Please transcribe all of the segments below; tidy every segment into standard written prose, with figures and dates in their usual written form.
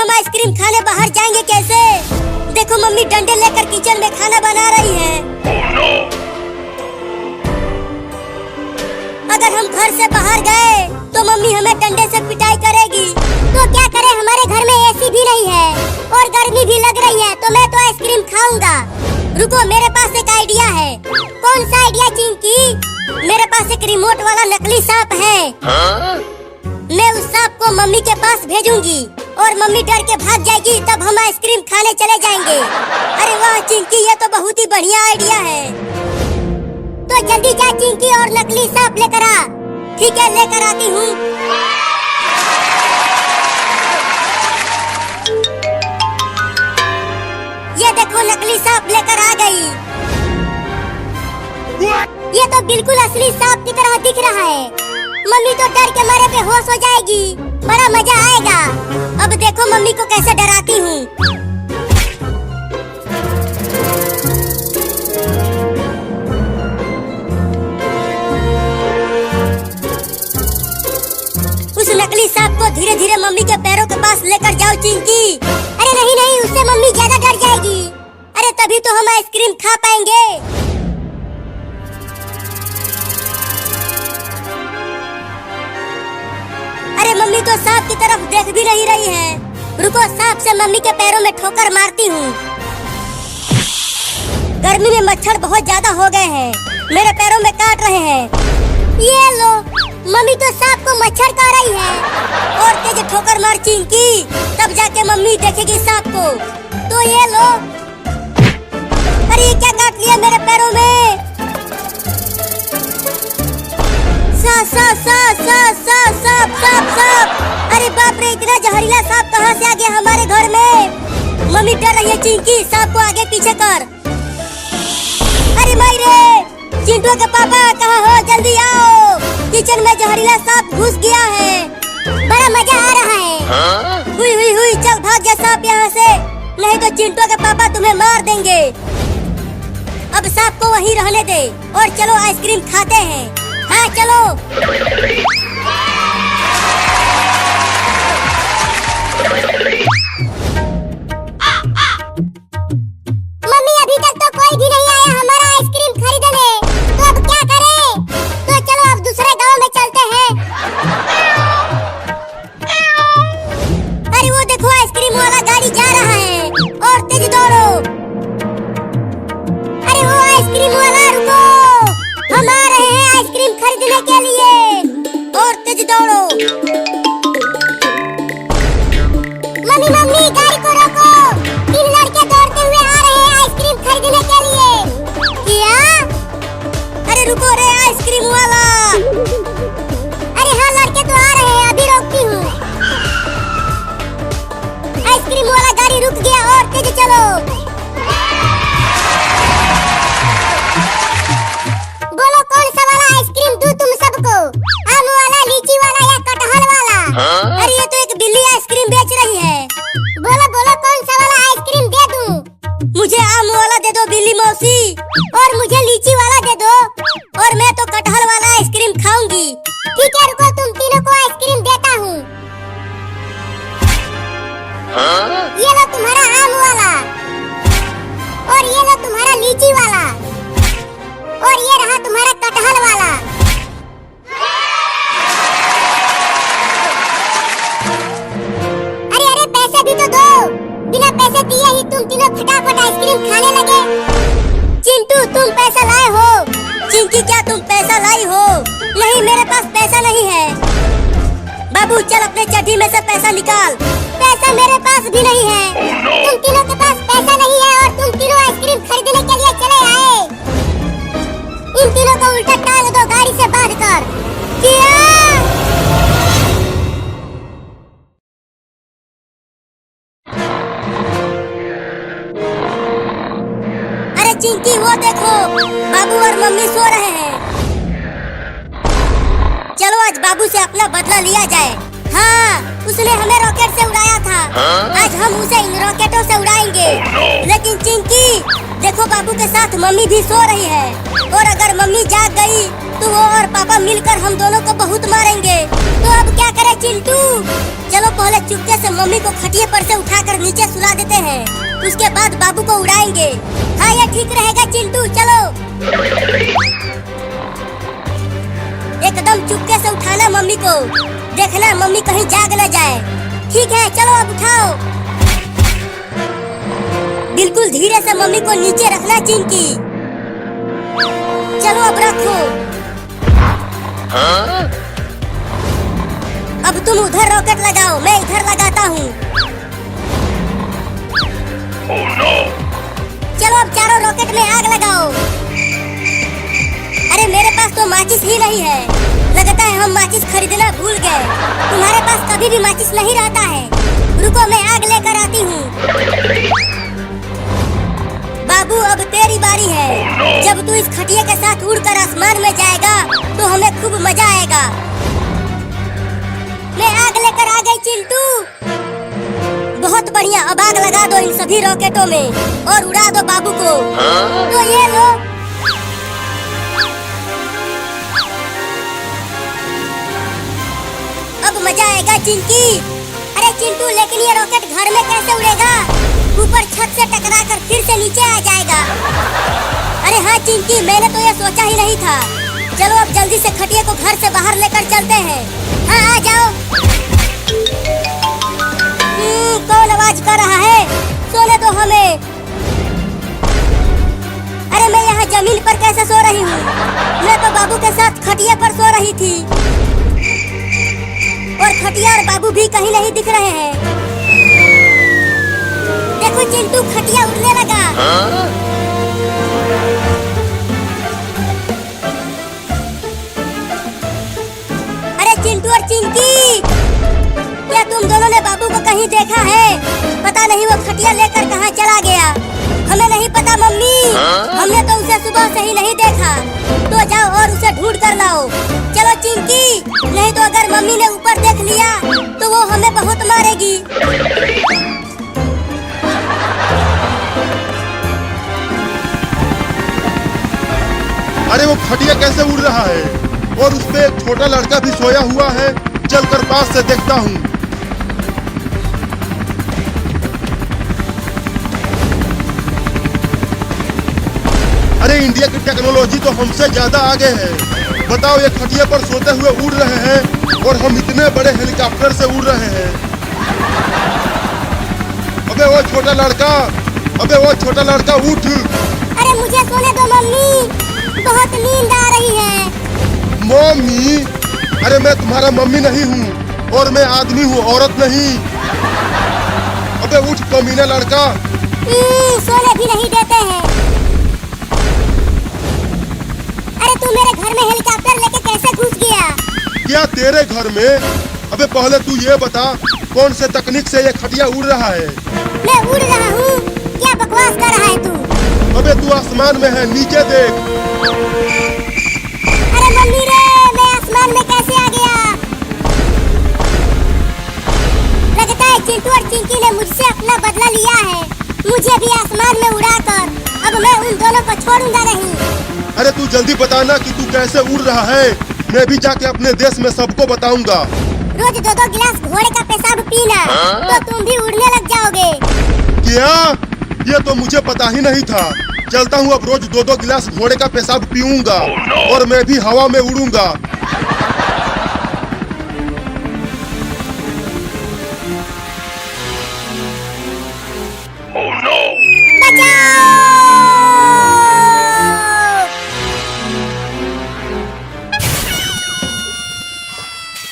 हम आइसक्रीम खाने बाहर जाएंगे कैसे? देखो मम्मी डंडे लेकर किचन में खाना बना रही है। अगर हम घर से बाहर गए तो मम्मी हमें डंडे से पिटाई करेगी। तो क्या करें, हमारे घर में एसी भी नहीं है और गर्मी भी लग रही है, तो मैं तो आइसक्रीम खाऊंगा। रुको, मेरे पास एक आइडिया है। कौन सा आइडिया चिंकी? मेरे पास एक रिमोट वाला नकली सांप है। मैं उस सांप को मम्मी के पास भेजूंगी और मम्मी डर के भाग जाएगी, तब हम आइसक्रीम खाने चले जाएंगे। अरे वाह चिंकी, ये तो बहुत ही बढ़िया आइडिया है। तो जल्दी जा चिंकी और नकली सांप लेकर आ। ठीक है, लेकर आती हूँ। ये देखो नकली सांप लेकर आ गई। ये तो बिल्कुल असली सांप की तरह दिख रहा है। मम्मी तो डर के मारे बेहोश हो जाएगी, बड़ा मजा आएगा। अब देखो मम्मी को कैसे डराती हूँ। उस नकली सांप को धीरे धीरे मम्मी के पैरों के पास लेकर जाओ चिंकी। अरे नहीं नहीं, उससे मम्मी ज्यादा डर जाएगी। अरे तभी तो हम आइसक्रीम खा पाएंगे। अरे मम्मी तो सांप की तरफ देख भी नहीं रही है। रुको, सांप से मम्मी के पैरों में ठोकर मारती हूँ। गर्मी में मच्छर बहुत ज्यादा हो गए हैं, मेरे पैरों में काट रहे हैं। ये लो, मम्मी तो सांप को मच्छर काट रही है। और तेज ठोकर मार चिंकी, तब जाके मम्मी देखेगी सांप को। तो ये लो। अरे ये क्या काट लिया मेरे पैरों में? सांप। अरे बाप रे, इतना जहरीला सांप कहाँ से आ गया हमारे घर में? मम्मी डर रही है चिंकी, सांप को आगे पीछे कर। अरे माई रे, चिंटू के पापा कहाँ हो? जल्दी आओ, किचन में जहरीला सांप घुस गया है। बड़ा मजा आ रहा है। हुई, चल भाग जा सांप यहाँ से, नहीं तो चिंटू के पापा तुम्हें मार देंगे। अब सांप को वहीं रहने दे और चलो आइसक्रीम खाते हैं। हाँ चलो। मम्मी अभी तक तो कोई भी नहीं आया हमारा आइसक्रीम खरीदने, तो अब क्या करें? तो चलो अब दूसरे गांव में चलते हैं। अरे वो देखो आइसक्रीम वाला गाड़ी जा रहा है, और तेज दौड़ो। अरे वो आइसक्रीम वाला रुको, हम आ रहे हैं आइसक्रीम खरीदने के लिए, और तेज दौड़ो। मम्मी गाड़ी को रोको, 3 लड़के दौड़ते हुए आ रहे हैं आइसक्रीम खरीदने के लिए। क्या? अरे रुको रे आइसक्रीम वाला। अरे हाँ लड़के तो आ रहे हैं, अभी रोकती हूँ। आइसक्रीम वाला गाड़ी रुक गया, और तेज चलो। बोलो कौन सा वाला आइसक्रीम दूं तुम सबको? आम वाला, लीची वाला या कटहल वाला? अरे ये तो एक बिल्ली आइसक्रीम बेच रही है। बोलो कौन सा वाला आइसक्रीम दे दूं? मुझे आम वाला दे दो बिल्ली मौसी, और मुझे लीची वाला दे दो, और मैं तो कटहल वाला आइसक्रीम खाऊंगी। ठीक है रुको, तुम तीनों को आइसक्रीम देता हूँ। ये लो तुम्हारा आम वाला, और ये लो तुम्हारा लीची वाला, और ये रहा तुम्हारा कटहल वाला। अरे पैसे भी तो दो, बिना पैसे दिए ही तुम तीनों फटाफट आइसक्रीम खाने लगे। चिंटू तुम पैसा लाए हो? चिंकी क्या तुम पैसा लाई हो? नहीं मेरे पास पैसा नहीं है। बाबू चल अपने चड्डी में से पैसा निकाल। पैसा मेरे पास भी नहीं है। तुम तीनों के पास पैसा नहीं है और तुम तीनों आइसक्रीम खरीदने के लिए चले आए। इन तीनों को उल्टा टांग दो गाड़ी से बांधकर। क्या? अरे चिंकी वो देखो, बाबू और मम्मी सो रहे हैं। चलो आज बाबू से अपना बदला लिया जाए। हाँ, उसने हमें रॉकेट से उड़ाया था। आज हम उसे इन रॉकेटों से उड़ाएंगे। लेकिन चिंकी देखो, बाबू के साथ मम्मी भी सो रही है, और अगर मम्मी जाग गई तो वो और पापा मिलकर हम दोनों को बहुत मारेंगे। तो अब क्या करे चिंटू? चलो पहले चुपके से मम्मी को खटिया पर से उठाकर नीचे सुला देते हैं, उसके बाद बाबू को उड़ाएंगे। हाँ ये ठीक रहेगा चिंटू, चलो। एकदम चुपके से उठाना मम्मी को, देखना मम्मी कहीं जाग न जाए। ठीक है चलो अब उठाओ। बिल्कुल धीरे से मम्मी को नीचे रखना चिंकी। चलो अब रखो। अब तुम उधर रॉकेट लगाओ, मैं इधर लगाता हूँ। चलो अब चारों रॉकेट में आग लगाओ। अरे मेरे पास तो माचिस ही नहीं है, लगता है हम माचिस खरीदना भूल गए। तुम्हारे पास कभी भी माचिस नहीं रहता है। रुको मैं आग लेकर आती हूँ। बाबू अब तेरी बारी है। जब तू इस खटिया के साथ उड़कर आसमान में जाएगा तो हमें खूब मजा आएगा। मैं आग लेकर आ गई चिंटू। बहुत बढ़िया, अब आग लगा दो इन सभी रॉकेटों में और उड़ा दो बाबू को। तो ये लो। अब मजा आएगा चिंकी। अरे चिंटू लेकिन ये रॉकेट घर में कैसे उड़ेगा? ऊपर छत से टकराकर फिर से नीचे आ जाएगा। अरे हाँ चिंकी, मैंने तो ये सोचा ही नहीं था। चलो अब जल्दी से खटिया को घर से बाहर लेकर चलते हैं। हाँ आ जाओ। कौन आवाज कर रहा है? सोने दो हमें। अरे मैं यहाँ जमीन पर कैसे सो रही हूँ? मैं तो बाबू के साथ खटिया पर सो रही थी और खटिया और बाबू भी कहीं नहीं दिख रहे हैं। देखो चिंटू, खटिया उड़ने लगा। अरे चिंटू और चिंकी, क्या तुम दोनों ने बाबू को कहीं देखा है? पता नहीं वो खटिया लेकर कहाँ चला गया। हमें नहीं पता मम्मी, हमने तो उसे सुबह से ही नहीं देखा। तो जाओ और उसे ढूंढ कर लाओ। चलो चिंकी, नहीं तो अगर मम्मी ने ऊपर देख लिया तो वो हमें बहुत मारेगी। अरे वो खटिया कैसे उड़ रहा है और उस पे एक छोटा लड़का भी सोया हुआ है। चलकर पास से देखता हूँ। अरे इंडिया की टेक्नोलॉजी तो हमसे ज्यादा आगे है। बताओ, ये खटिया पर सोते हुए उड़ रहे हैं और हम इतने बड़े हेलीकॉप्टर से उड़ रहे हैं। अबे वो छोटा लड़का उठ। अरे मुझे सोने दो मम्मी, बहुत नींद आ रही है। मम्मी? अरे मैं तुम्हारा मम्मी नहीं हूँ और मैं आदमी हूँ, औरत नहीं। अबे उठ कमीना लड़का। सोने भी नहीं देते हैं। अरे तू मेरे घर में हेलीकॉप्टर लेके कैसे घुस गया? क्या तेरे घर में? अबे पहले तू ये बता, कौन से तकनीक से ये खटिया उड़ रहा है? मैं उड़ रहा हूँ? क्या बकवास कर रहा है तू? अबे तू आसमान में है, नीचे देख। अरे मम्मी रे, मैं आसमान में कैसे आ गया? लगता है चिंटू और चिंकी ने मुझसे अपना बदला लिया है। मुझे भी आसमान में उड़ाकर अब मैं उन दोनों को छोड़ूंगा नहीं। अरे तू जल्दी बताना कि तू कैसे उड़ रहा है। मैं भी जाके अपने देश में सबको बताऊंगा। रोज 2-2 गिलास घोड़े का पेशाब पीना तो तुम भी उड़ने लग जाओगे। क्या? ये तो मुझे पता ही नहीं था। चलता हूँ, अब रोज 2-2 गिलास घोड़े का पेशाब पीऊंगा और मैं भी हवा में उड़ूंगा।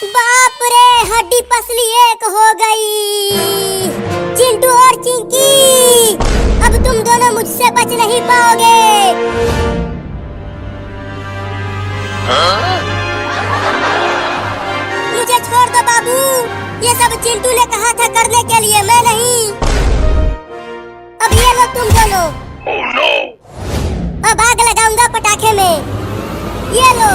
बाप रे, हड्डी पसली एक हो गई। चिंटू और चिंकी, अब तुम दोनों मुझसे बच नहीं पाओगे। मुझे छोड़ दो बाबू, ये सब चिंटू ने कहा था करने के लिए, मैं नहीं। अब ये लो तुम दोनों। अब आग लगाऊंगा पटाखे में, ये लो।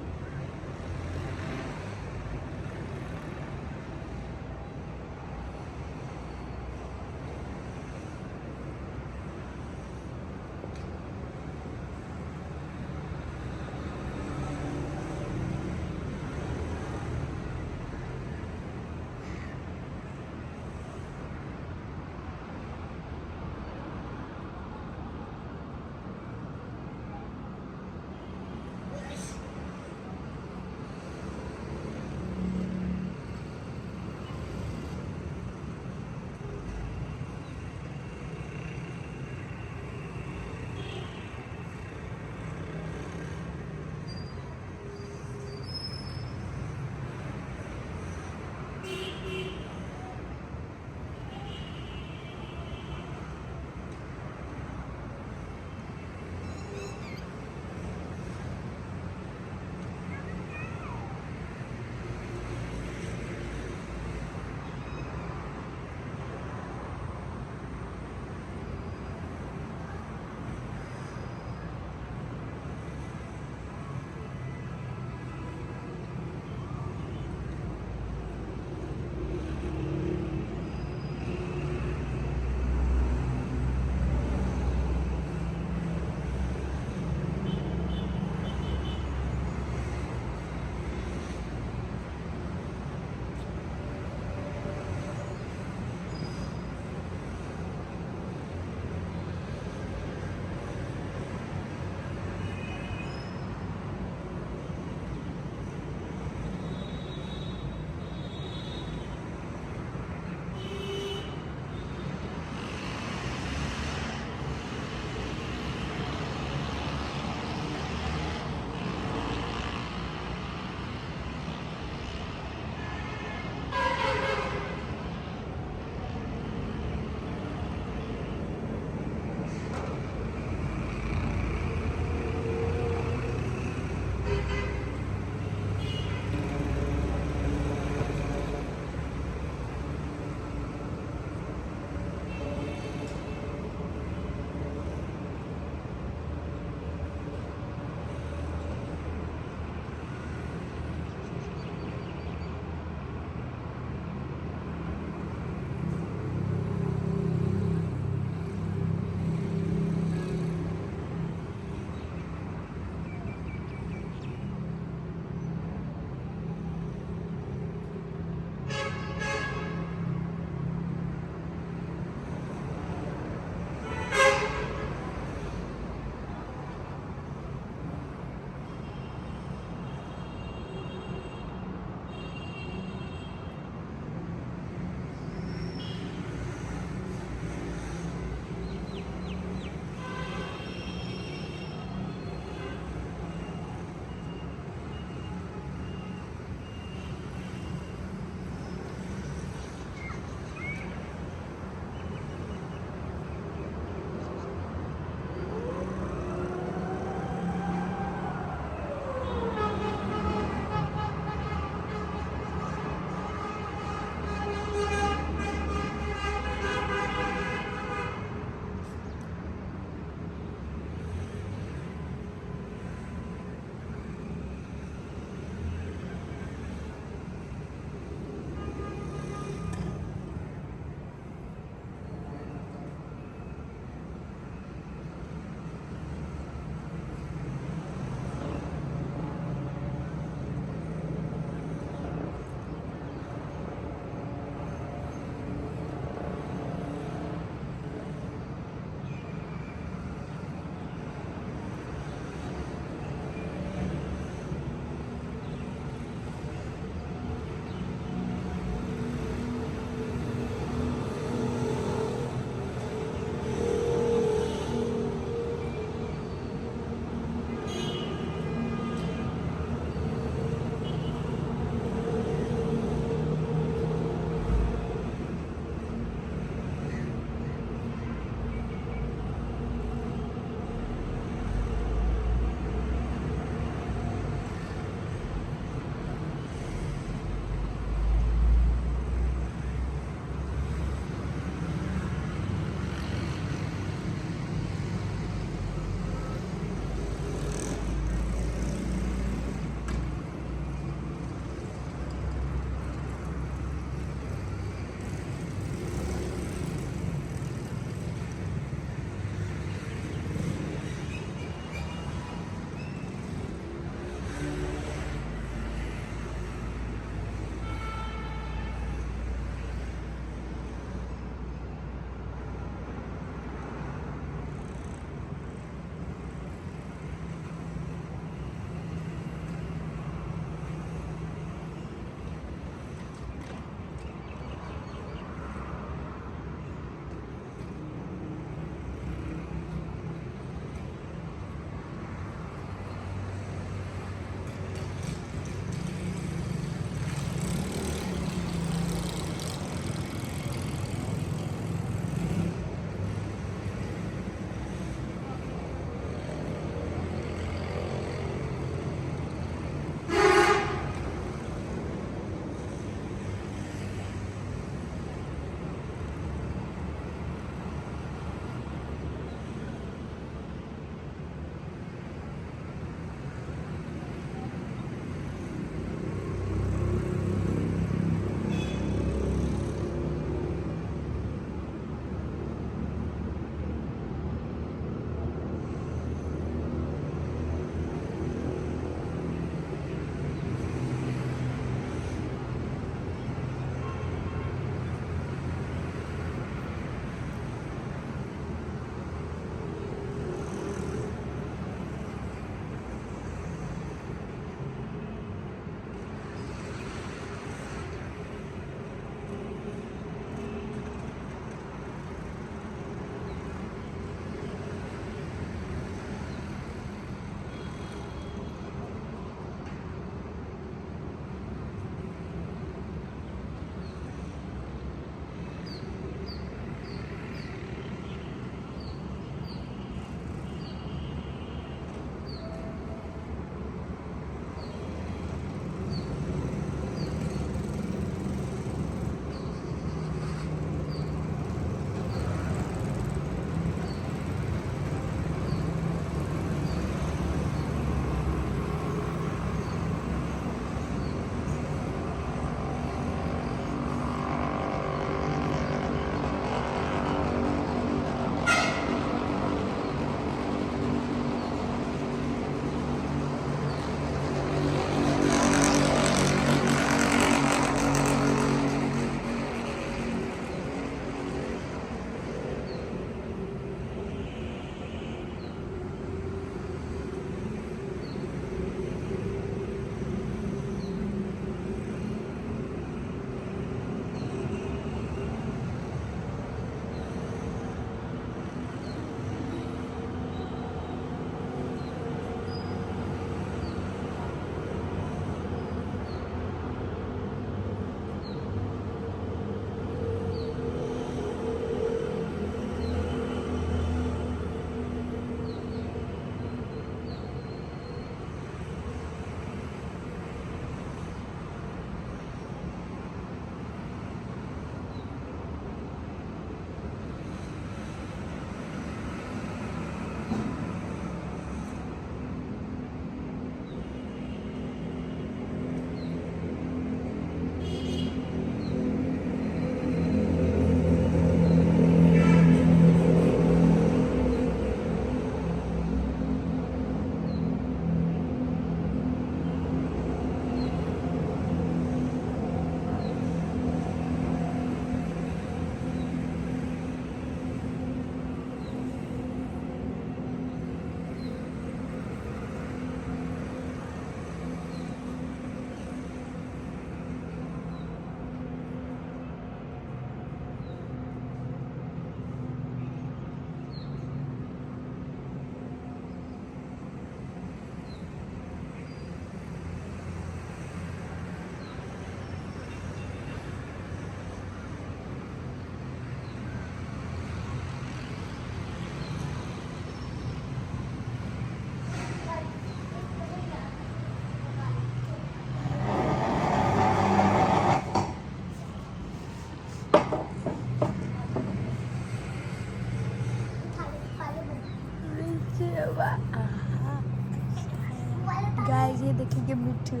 8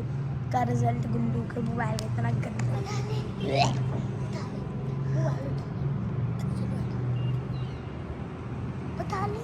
का रिजल्ट गुंडू के मोबाइल में इतना गंदा। बता ले